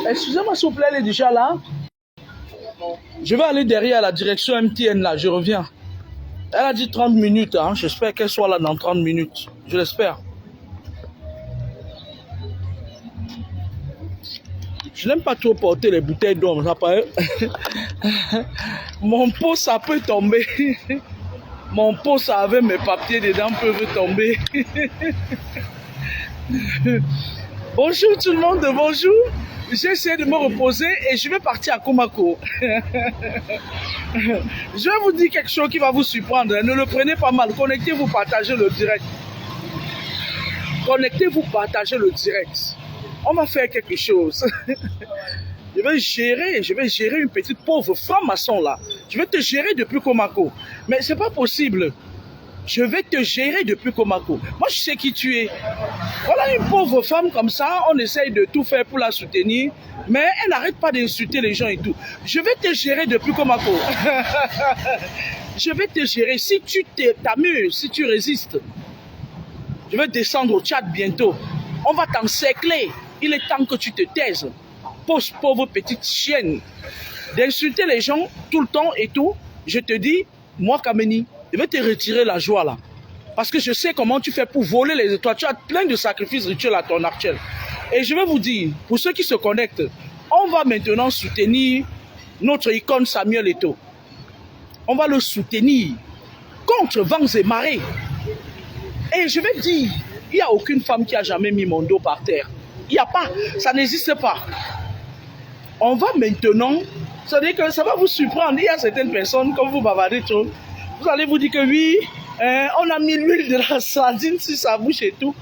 Excusez-moi s'il vous plaît, elle est déjà là. Je vais aller derrière la direction MTN là, je reviens. Elle a dit 30 minutes, hein. J'espère qu'elle soit là dans 30 minutes. Je l'espère. Je n'aime pas trop porter les bouteilles d'eau, ça paraît. Mon pot, ça peut tomber. Mon pot, ça avec mes papiers dedans, peuvent tomber. Bonjour tout le monde, bonjour. J'ai essayé de me reposer et je vais partir à Komako. Je vais vous dire quelque chose qui va vous surprendre. Ne le prenez pas mal. Connectez-vous, partagez le direct. Connectez-vous, partagez le direct. On va faire quelque chose. Je vais gérer une petite pauvre franc-maçon là. Je vais te gérer depuis Komako. Mais c'est pas possible. Je vais te gérer depuis Komako. Moi, je sais qui tu es. Voilà une pauvre femme comme ça, on essaye de tout faire pour la soutenir, mais elle n'arrête pas d'insulter les gens et tout. Je vais te gérer depuis Komako. Je vais te gérer. Si tu t'amuses, si tu résistes, je vais descendre au Tchad bientôt. On va t'encercler. Il est temps que tu te taises. Pauvre petite chienne. D'insulter les gens tout le temps et tout. Je te dis, moi, Kameni, je vais te retirer la joie là. Parce que je sais comment tu fais pour voler les étoiles. Tu as plein de sacrifices rituels à ton actuel. Et je vais vous dire, pour ceux qui se connectent, on va maintenant soutenir notre icône Samuel Eto'o. On va le soutenir contre vents et marées. Et je vais dire, il n'y a aucune femme qui a jamais mis mon dos par terre. Il n'y a pas, ça n'existe pas. On va maintenant, ça veut dire que ça va vous surprendre. Il y a certaines personnes, comme vous bavardez trop, vous allez vous dire que oui, on a mis l'huile de la sardine sur sa bouche et tout.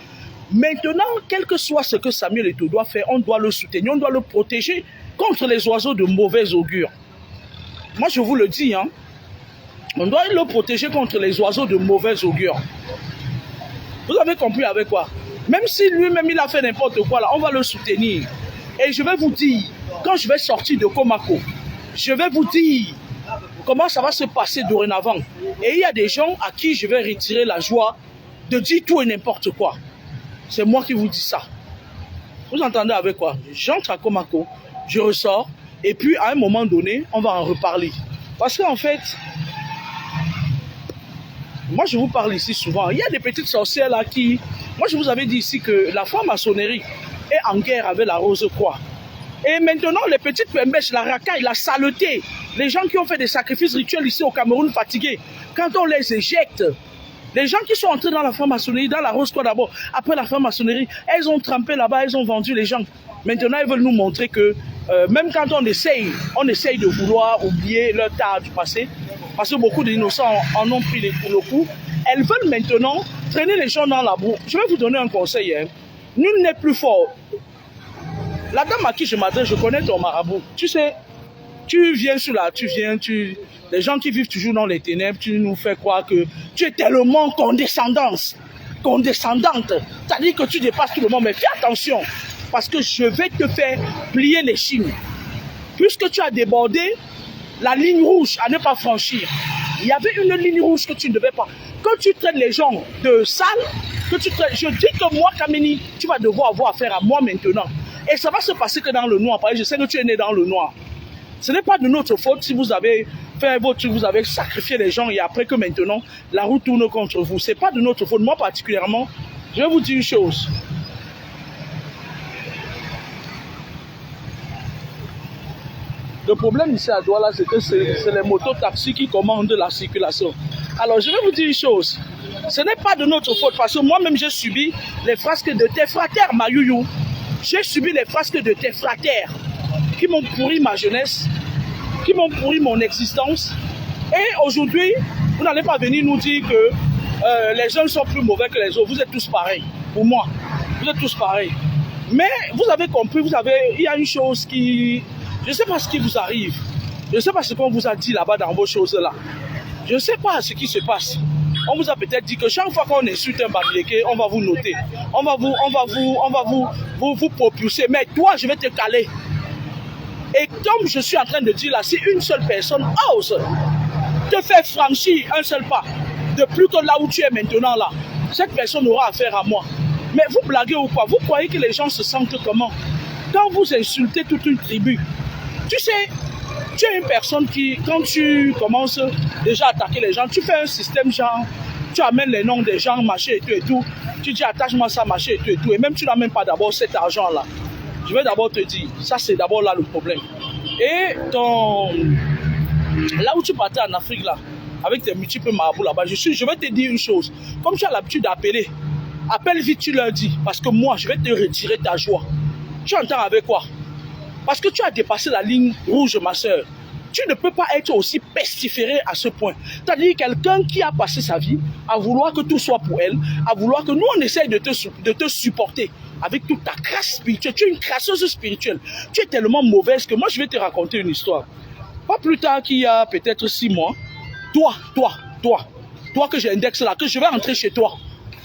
Maintenant, quel que soit ce que Samuel Eto'o doit faire, on doit le soutenir, on doit le protéger contre les oiseaux de mauvais augure. Moi, je vous le dis, hein, on doit le protéger contre les oiseaux de mauvais augure. Vous avez compris avec quoi? Même si lui-même, il a fait n'importe quoi, là, on va le soutenir. Et je vais vous dire, quand je vais sortir de Komako, je vais vous dire comment ça va se passer dorénavant. Et il y a des gens à qui je vais retirer la joie de dire tout et n'importe quoi. C'est moi qui vous dis ça. Vous entendez avec quoi? J'entre à Komako, je ressors, et puis à un moment donné, on va en reparler. Parce qu'en fait, moi je vous parle ici souvent, il y a des petites sorcières là qui... Moi je vous avais dit ici que la franc-maçonnerie est en guerre avec la Rose-Croix. Et maintenant, les petites pembèches, la racaille, la saleté, les gens qui ont fait des sacrifices rituels ici au Cameroun fatigués, quand on les éjecte, les gens qui sont entrés dans la franc-maçonnerie, dans la Rose-Croix d'abord, après la franc-maçonnerie, elles ont trempé là-bas, elles ont vendu les gens. Maintenant, elles veulent nous montrer que même quand on essaye de vouloir oublier leur tard du passé, parce que beaucoup d'innocents en ont pris le coup, elles veulent maintenant traîner les gens dans la boue. Je vais vous donner un conseil, hein. Nul n'est plus fort. La dame à qui je m'adresse, je connais ton marabout. Tu sais, tu viens sur la... Les gens qui vivent toujours dans les ténèbres, tu nous fais croire que tu es tellement condescendante. C'est-à-dire que tu dépasses tout le monde. Mais fais attention, parce que je vais te faire plier les chines. Puisque tu as débordé la ligne rouge à ne pas franchir. Il y avait une ligne rouge que tu ne devais pas. Quand tu traites les gens de sales, je dis que moi, Kameni, tu vas devoir avoir affaire à moi maintenant. Et ça va se passer que dans le noir. Parce que je sais que tu es né dans le noir. Ce n'est pas de notre faute si vous avez fait votre truc, vous avez sacrifié les gens et après que maintenant, la roue tourne contre vous. Ce n'est pas de notre faute. Moi particulièrement, je vais vous dire une chose. Le problème ici à Douala, c'est que c'est les motos-taxis qui commandent la circulation. Alors, je vais vous dire une chose. Ce n'est pas de notre faute parce que moi-même, j'ai subi les frasques de tes fratères, Mayuyu. J'ai subi les frasques de tes fratères qui m'ont pourri ma jeunesse, qui m'ont pourri mon existence. Et aujourd'hui, vous n'allez pas venir nous dire que les uns sont plus mauvais que les autres. Vous êtes tous pareils. Pour moi, vous êtes tous pareils. Mais vous avez compris, il y a une chose qui... Je ne sais pas ce qui vous arrive. Je ne sais pas ce qu'on vous a dit là-bas dans vos choses-là. Je ne sais pas ce qui se passe. On vous a peut-être dit que chaque fois qu'on insulte un Bamileke, on va vous noter. On va vous propulser. Mais toi, je vais te caler. Et comme je suis en train de dire là, si une seule personne ose te faire franchir un seul pas, de plus que là où tu es maintenant là, cette personne aura affaire à moi. Mais vous blaguez ou quoi? Vous croyez que les gens se sentent comment? Quand vous insultez toute une tribu, tu sais, tu es une personne qui, quand tu commences déjà à attaquer les gens, tu fais un système genre, tu amènes les noms des gens, machin et tout, tu dis attache-moi ça, machin et tout, et même tu n'amènes pas d'abord cet argent-là. Je vais d'abord te dire, ça c'est d'abord là le problème. Et là où tu partais en Afrique là, avec tes multiples marabouts là-bas, je vais te dire une chose, comme tu as l'habitude d'appeler, appelle vite, tu leur dis, parce que moi je vais te retirer ta joie. Tu entends avec quoi? Parce que tu as dépassé la ligne rouge, ma soeur. Tu ne peux pas être aussi pestiféré à ce point. C'est-à-dire quelqu'un qui a passé sa vie à vouloir que tout soit pour elle, à vouloir que nous on essaye de te supporter avec toute ta crasse spirituelle. Tu es une crasseuse spirituelle. Tu es tellement mauvaise que moi je vais te raconter une histoire. Pas plus tard qu'il y a peut-être 6 mois, toi que j'indexe là, que je vais rentrer chez toi.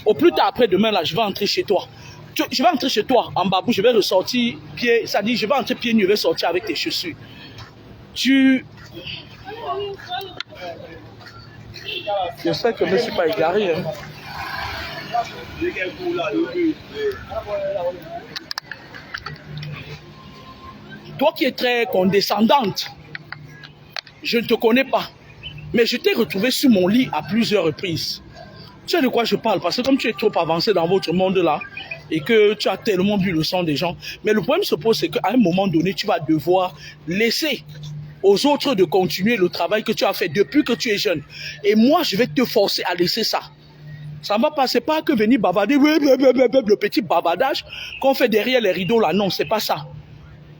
Au plus tard après demain là, je vais rentrer chez toi. Je vais entrer chez toi en babou, je vais ressortir pied, ça dit je vais entrer pieds nus, je vais sortir avec tes chaussures. Je sais que je ne suis pas égaré. Hein. Toi qui es très condescendante, je ne te connais pas, mais je t'ai retrouvé sur mon lit à plusieurs reprises. Tu sais de quoi je parle, parce que comme tu es trop avancé dans votre monde là, et que tu as tellement bu le sang des gens, mais le problème se pose, c'est qu'à un moment donné, tu vas devoir laisser aux autres de continuer le travail que tu as fait depuis que tu es jeune. Et moi, je vais te forcer à laisser ça. Ça ne va pas, c'est pas que venir bavarder, le petit bavardage qu'on fait derrière les rideaux là, non, c'est pas ça.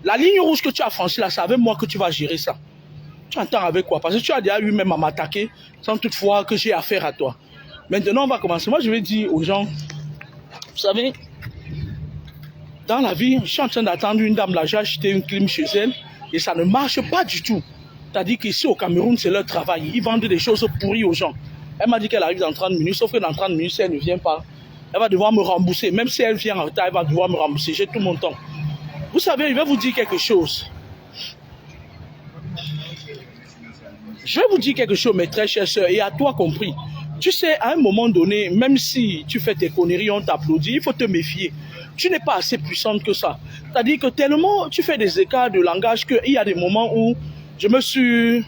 La ligne rouge que tu as franchie là, c'est avec moi que tu vas gérer ça. Tu entends avec quoi? Parce que tu as déjà eu même à m'attaquer sans toutefois que j'ai affaire à toi. Maintenant, on va commencer. Moi, je vais dire aux gens, vous savez, dans la vie, je suis en train d'attendre une dame là, j'ai acheté une clim chez elle et ça ne marche pas du tout. C'est-à-dire qu'ici au Cameroun, c'est leur travail. Ils vendent des choses pourries aux gens. Elle m'a dit qu'elle arrive dans 30 minutes, sauf que dans 30 minutes, si elle ne vient pas, elle va devoir me rembourser. Même si elle vient en retard, elle va devoir me rembourser. J'ai tout mon temps. Vous savez, je vais vous dire quelque chose. Je vais vous dire quelque chose, mes très chères sœurs, et à toi compris. Tu sais, à un moment donné, même si tu fais tes conneries, on t'applaudit, il faut te méfier. Tu n'es pas assez puissante que ça. C'est-à-dire que tellement tu fais des écarts de langage qu'il y a des moments où je me suis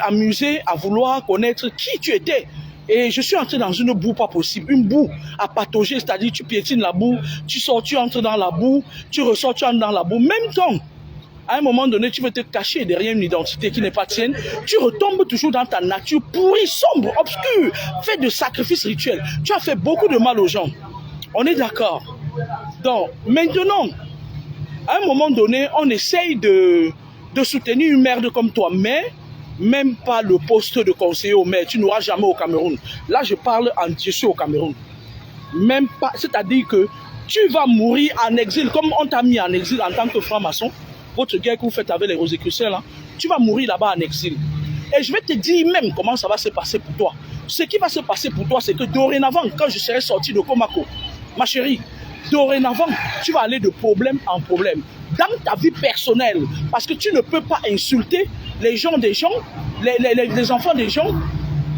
amusé à vouloir connaître qui tu étais. Et je suis entré dans une boue pas possible, une boue à patauger, c'est-à-dire tu piétines la boue, tu sors, tu entres dans la boue, tu ressors, tu entres dans la boue. Même quand, à un moment donné, tu veux te cacher derrière une identité qui n'est pas tienne, tu retombes toujours dans ta nature pourrie, sombre, obscure, fait de sacrifices rituels. Tu as fait beaucoup de mal aux gens. On est d'accord. Donc, maintenant, à un moment donné, on essaye de soutenir une merde comme toi, mais même pas le poste de conseiller au maire, tu n'auras jamais au Cameroun. Là, je parle je suis au Cameroun. Même pas, c'est-à-dire que tu vas mourir en exil, comme on t'a mis en exil en tant que franc-maçon, votre guerre que vous faites avec les Rosicruciens, là, tu vas mourir là-bas en exil. Et je vais te dire même comment ça va se passer pour toi. Ce qui va se passer pour toi, c'est que dorénavant, quand je serai sorti de Komako, ma chérie, dorénavant, tu vas aller de problème en problème. Dans ta vie personnelle, parce que tu ne peux pas insulter les gens des gens, les enfants des gens,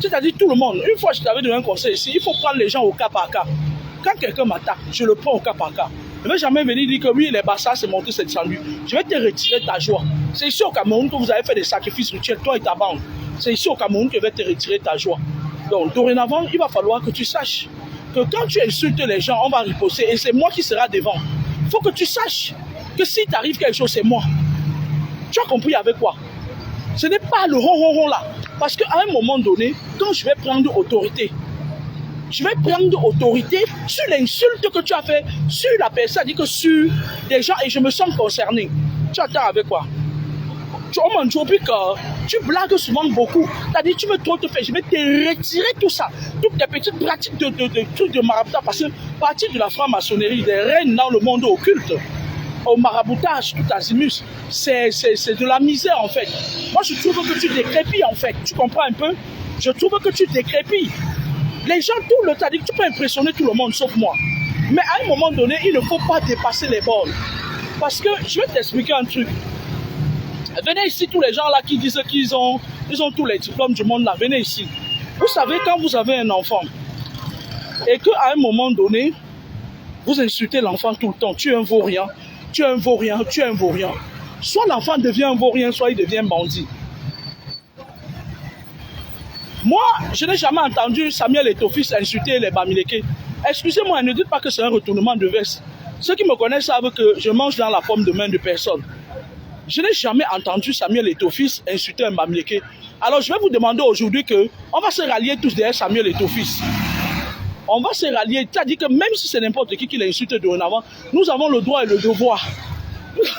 c'est-à-dire tout le monde. Une fois, je t'avais donné un conseil ici, il faut prendre les gens au cas par cas. Quand quelqu'un m'attaque, je le prends au cas par cas. Je ne vais jamais venir dire que oui, les bassards, c'est monté, c'est descendu. Je vais te retirer ta joie. C'est ici au Cameroun que vous avez fait des sacrifices rituels, toi et ta bande. C'est ici au Cameroun que je vais te retirer ta joie. Donc, dorénavant, il va falloir que tu saches que quand tu insultes les gens, on va riposter et c'est moi qui sera devant. Il faut que tu saches que si t'arrive quelque chose, c'est moi. Tu as compris avec quoi? Ce n'est pas le ron là. Parce qu'à un moment donné, quand je vais prendre autorité, je vais prendre autorité sur l'insulte que tu as fait sur la personne, c'est-à-dire que sur des gens, et je me sens concerné. Tu attends avec quoi? On m'a dit que Tu blagues souvent beaucoup. C'est-à-dire, tu veux trop te faire. Je vais te retirer tout ça. Toutes tes petites pratiques de trucs de maraboutage. Parce que partir de la franc-maçonnerie, des reines dans le monde occulte, au maraboutage, tout azimut, c'est de la misère en fait. Moi, je trouve que tu décrépis en fait. Tu comprends un peu? Je trouve que tu décrépis. Les gens, tout le temps, tu peux impressionner tout le monde sauf moi. Mais à un moment donné, il ne faut pas dépasser les bornes. Parce que, je vais t'expliquer un truc. Venez ici, tous les gens là qui disent qu'ils ont tous les diplômes du monde là, venez ici. Vous savez, quand vous avez un enfant, et qu'à un moment donné, vous insultez l'enfant tout le temps, tu es un vaurien, tu es un vaurien, tu es un vaurien. Soit l'enfant devient un vaurien, soit il devient bandit. Moi, je n'ai jamais entendu Samuel Eto'o-Fils insulter les Bamileke. Excusez-moi, ne dites pas que c'est un retournement de veste. Ceux qui me connaissent savent que je mange dans la paume de main de personne. Je n'ai jamais entendu Samuel Eto'o-Fils insulter un Bamileke. Alors je vais vous demander aujourd'hui qu'on va se rallier tous derrière Samuel Eto'o-Fils. On va se rallier, c'est-à-dire que même si c'est n'importe qui l'insulte dorénavant, nous avons le droit et le devoir.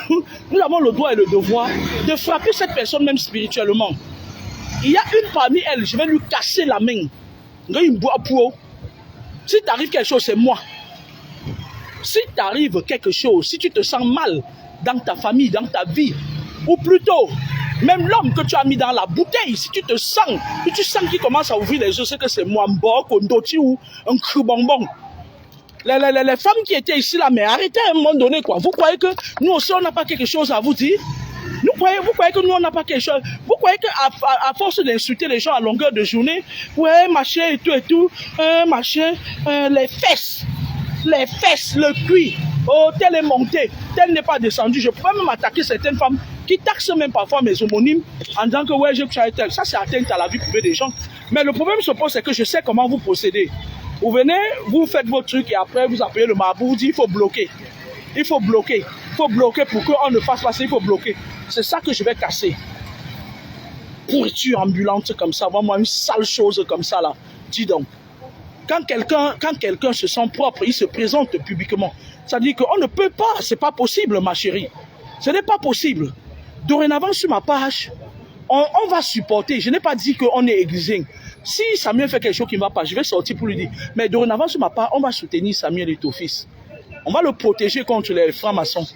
Nous avons le droit et le devoir de frapper cette personne même spirituellement. Il y a une parmi elles, je vais lui casser la main. Si t'arrive quelque chose, c'est moi. Si t'arrive quelque chose, si tu te sens mal dans ta famille, dans ta vie, ou plutôt, même l'homme que tu as mis dans la bouteille, si tu te sens, si tu sens qu'il commence à ouvrir les yeux, c'est que c'est moi, Ndoti ou un cru bonbon. Les femmes qui étaient ici là, mais arrêtez à un moment donné quoi. Vous croyez que nous aussi on n'a pas quelque chose à vous dire? Vous croyez que nous on n'a pas quelque chose? Vous croyez qu'à force d'insulter les gens à longueur de journée, ouais machin et tout, machin, les fesses, le cuir, oh tel est monté, tel n'est pas descendu. Je peux même attaquer certaines femmes qui taxent même parfois mes homonymes en disant que ouais je suis tel. Ça c'est atteinte à la vie privée des gens. Mais le problème se pose c'est que je sais comment vous procédez. Vous venez, vous faites vos trucs et après vous appelez le marabout, vous dites il faut bloquer. Il faut bloquer. Il faut bloquer pour qu'on ne fasse pas ça, il faut bloquer. C'est ça que je vais casser. Pourriture ambulante comme ça, vraiment une sale chose comme ça là. Dis donc. Quand quelqu'un se sent propre, il se présente publiquement. Ça dit qu'on ne peut pas, c'est pas possible ma chérie. Ce n'est pas possible. Dorénavant sur ma page, on va supporter. Je n'ai pas dit qu'on est aiguisé. Si Samuel fait quelque chose qui ne va pas, je vais sortir pour lui dire. Mais dorénavant sur ma part, on va soutenir Samuel Eto'o-Fils. On va le protéger contre les francs-maçons.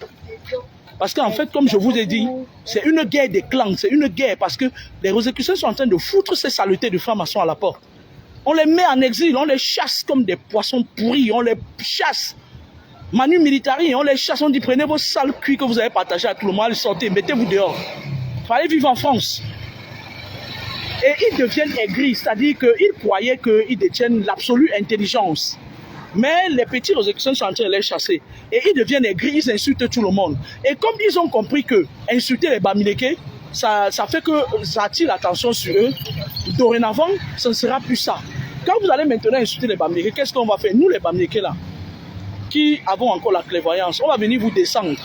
Parce qu'en fait, comme je vous ai dit, c'est une guerre des clans. C'est une guerre parce que les Rosicruciens sont en train de foutre ces saletés de francs-maçons à la porte. On les met en exil, on les chasse comme des poissons pourris, on les chasse. Manu Militari, on les chasse, on dit prenez vos sales cuits que vous avez partagés à tout le monde, allez sortez, mettez-vous dehors. Il fallait vivre en France. Et ils deviennent aigris, c'est-à-dire qu'ils croyaient qu'ils détiennent l'absolue intelligence. Mais les petits Rosicruciens sont en train de les chasser. Et ils deviennent aigris, ils insultent tout le monde. Et comme ils ont compris que insulter les Bamileke, ça fait que ça attire l'attention sur eux, dorénavant, ce ne sera plus ça. Quand vous allez maintenant insulter les Bamileke, qu'est-ce qu'on va faire? Nous les Bamileke là, qui avons encore la clairvoyance, on va venir vous descendre.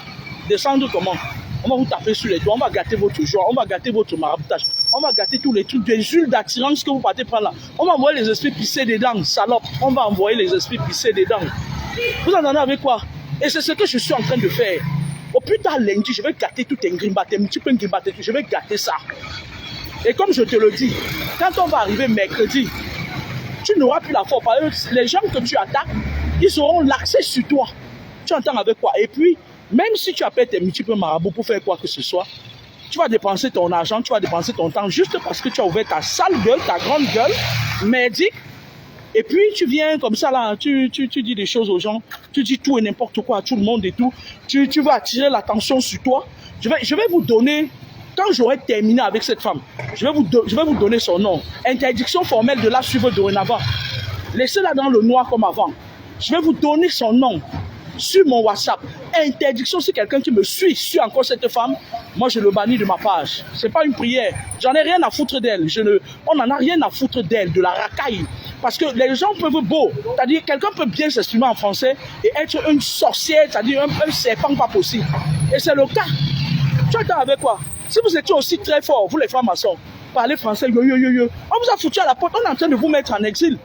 Descendre comment? On va vous taper sur les doigts, on va gâter votre joie, on va gâter votre maraboutage, on va gâter tous les trucs d'insultes, d'attirance que vous partez prendre là. On va envoyer les esprits pisser dedans, salope. On va envoyer les esprits pisser dedans. Vous entendez avec quoi? Et c'est ce que je suis en train de faire. Au plus tard lundi, je vais gâter tout un grimbaté, un petit peu grimbaté, je vais gâter ça. Et comme je te le dis, quand on va arriver mercredi, tu n'auras plus la force. Parce que les gens que tu attaques, ils auront l'accès sur toi. Tu entends avec quoi? Et puis, même si tu appelles tes multiples marabouts pour faire quoi que ce soit, tu vas dépenser ton argent, tu vas dépenser ton temps juste parce que tu as ouvert ta sale gueule, ta grande gueule, merdique. Et puis tu viens comme ça là, tu dis des choses aux gens, tu dis tout et n'importe quoi à tout le monde et tout. Tu vas attirer l'attention sur toi. Je vais vous donner, quand j'aurai terminé avec cette femme, je vais vous donner son nom. Interdiction formelle de la suivre dorénavant. Laissez-la dans le noir comme avant. Je vais vous donner son nom sur mon WhatsApp. Interdiction, si quelqu'un qui me suit encore cette femme, moi je le bannis de ma page. C'est pas une prière. J'en ai rien à foutre d'elle. On n'en a rien à foutre d'elle, de la racaille. Parce que les gens peuvent beau. C'est-à-dire, quelqu'un peut bien s'exprimer en français et être une sorcière, c'est-à-dire un serpent pas possible. Et c'est le cas. Tu attends avec quoi? Si vous étiez aussi très fort, vous les francs-maçons, parlez français, yo. On vous a foutu à la porte, on est en train de vous mettre en exil.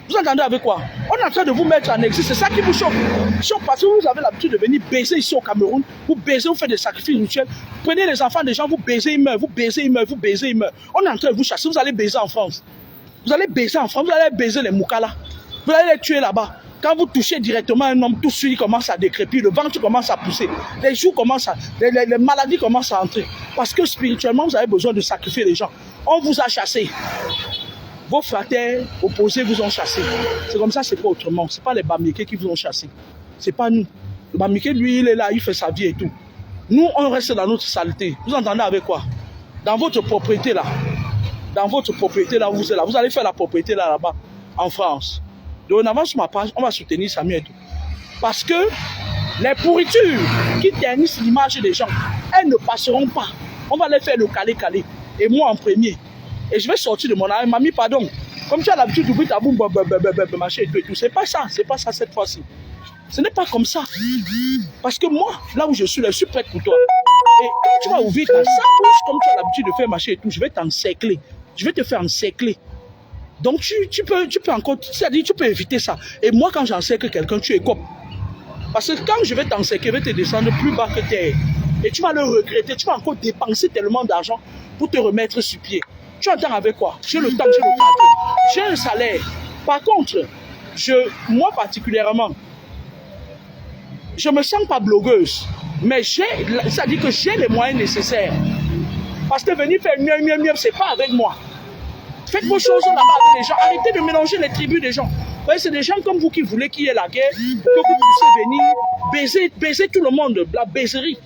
Vous entendez avec quoi? On est en train de vous mettre en exil, c'est ça qui vous choque. Choque parce que vous avez l'habitude de venir baiser ici au Cameroun, vous baisez, vous faites des sacrifices rituels, prenez les enfants des gens, vous baisez, ils meurent, vous baisez, ils meurent, vous baisez, ils meurent. On est en train de vous chasser, vous allez baiser en France. Vous allez baiser en France, vous allez baiser les Moukala. Vous allez les tuer là-bas. Quand vous touchez directement un homme, tout de suite il commence à décrépir, le ventre commence à pousser, les joues commencent à, les maladies commencent à entrer. Parce que spirituellement, vous avez besoin de sacrifier les gens. On vous a chassé. Vos frères opposés vous ont chassé. C'est comme ça, c'est pas autrement. C'est pas les Bamileke qui vous ont chassé. C'est pas nous. Le Bamileke, lui, il est là, il fait sa vie et tout. Nous, on reste dans notre saleté. Vous entendez avec quoi? Dans votre propriété là. Dans votre propriété là, vous êtes là. Vous allez faire la propriété là-bas, en France. Dorénavant, sur ma page, on va soutenir Samuel et tout. Parce que les pourritures qui ternissent l'image des gens, elles ne passeront pas. On va les faire le calé-calé. Et moi en premier. Et je vais sortir de mon âme. Mamie, pardon. Comme tu as l'habitude d'ouvrir ta boum, machin et tout. C'est pas ça cette fois-ci. Ce n'est pas comme ça. Parce que moi, là où je suis prête pour toi. Et quand tu vas ouvrir ta bouche, comme tu as l'habitude de faire machin et tout, je vais t'encercler. Je vais te faire encercler. Donc tu peux encore, c'est-à-dire tu peux éviter ça. Et moi quand j'encercle quelqu'un, tu écopes. Parce que quand je vais t'encercler, je vais te descendre plus bas que terre. Et tu vas le regretter, tu vas encore dépenser tellement d'argent pour te remettre sur pied. Tu entends avec quoi? J'ai le temps, j'ai le cadre, j'ai un salaire. Par contre, moi particulièrement, je ne me sens pas blogueuse. Mais ça dit que j'ai les moyens nécessaires. Parce que venir faire mieux, c'est pas avec moi. Faites vos choses là-bas avec les gens. Arrêtez de mélanger les tribus des gens. Vous voyez, c'est des gens comme vous qui voulez qu'il y ait la guerre, que vous puissiez venir baiser tout le monde, la baiserie.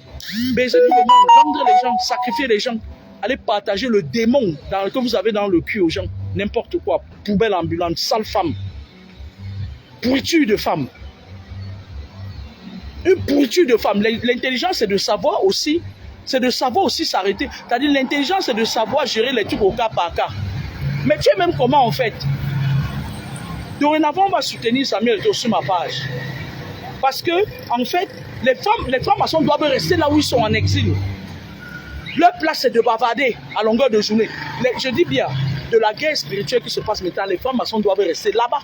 Baiser tout le monde, vendre les gens, sacrifier les gens. Allez partager le démon que vous avez dans le cul aux gens. N'importe quoi. Poubelle ambulante, sale femme. Pourriture de femme. Une pourriture de femme. L'intelligence, c'est de savoir aussi s'arrêter. C'est-à-dire, l'intelligence, c'est de savoir gérer les trucs au cas par cas. Mais tu sais même comment on fait. Dorénavant, on va soutenir Samuel sur ma page. Parce que, en fait, les francs-maçons doivent rester là où ils sont en exil. Leur place, c'est de bavarder à longueur de journée. Je dis bien, de la guerre spirituelle qui se passe maintenant, les francs-maçons doivent rester là-bas.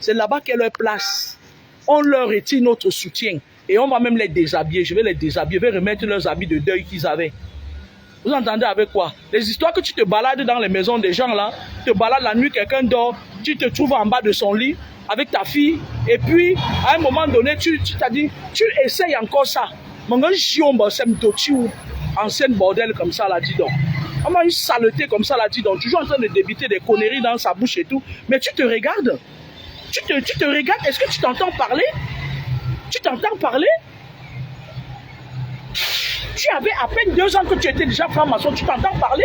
C'est là-bas qu'est leur place. On leur retire notre soutien. Et on va même les déshabiller. Je vais les déshabiller. Je vais remettre leurs habits de deuil qu'ils avaient. Vous entendez avec quoi? Les histoires que tu te balades dans les maisons des gens là, tu te balades la nuit, quelqu'un dort, tu te trouves en bas de son lit avec ta fille, et puis à un moment donné, tu t'as dit, tu essayes encore ça. Mon gars, ancienne bordel comme ça là, dis donc. On a une saleté comme ça là, dis donc. Toujours en train de débiter des conneries dans sa bouche et tout. Mais tu te regardes. Tu te regardes. Est-ce que tu t'entends parler? Tu t'entends parler? Tu avais à peine 2 ans que tu étais déjà franc-maçon, tu t'entends parler?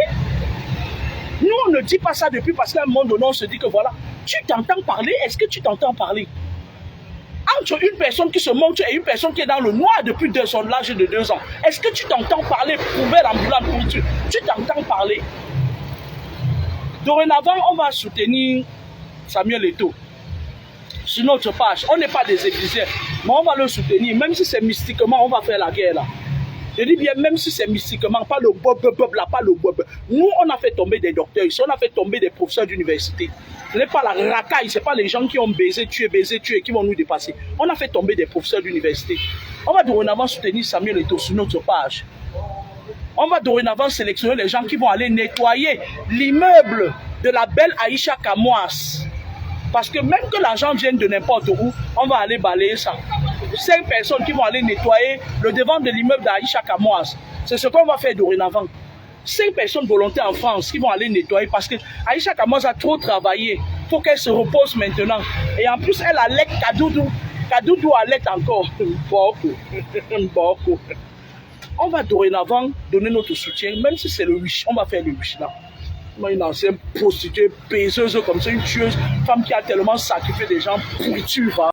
Nous, on ne dit pas ça depuis parce qu'à un moment donné, on se dit que voilà, tu t'entends parler, est-ce que tu t'entends parler? Entre une personne qui se montre et une personne qui est dans le noir depuis son âge de 2 ans, est-ce que tu t'entends parler? Poubelle ambulante, tu t'entends parler? Dorénavant, on va soutenir Samuel Eto'o sur notre page. On n'est pas des églisiens, mais on va le soutenir, même si c'est mystiquement, on va faire la guerre là. Je dis bien, même si c'est mystiquement, pas le bob là, pas le bob. Nous, on a fait tomber des docteurs ici, on a fait tomber des professeurs d'université. Ce n'est pas la racaille, ce n'est pas les gens qui ont baisé, tué, qui vont nous dépasser. On a fait tomber des professeurs d'université. On va dorénavant soutenir Samuel Eto'o sur notre page. On va dorénavant sélectionner les gens qui vont aller nettoyer l'immeuble de la belle Aïcha Kamoas. Parce que même que l'argent vienne de n'importe où, on va aller balayer ça. 5 personnes qui vont aller nettoyer le devant de l'immeuble d'Aïcha Kamoas. C'est ce qu'on va faire dorénavant. 5 personnes volontaires en France qui vont aller nettoyer parce que Aïcha Kamoas a trop travaillé. Il faut qu'elle se repose maintenant. Et en plus, elle allait Kadoudou. Kadoudou allait encore. On va dorénavant donner notre soutien, même si c'est le wish. On va faire le wish là. Une ancienne prostituée, paiseuse comme ça, une tueuse, femme qui a tellement sacrifié des gens, pourriture.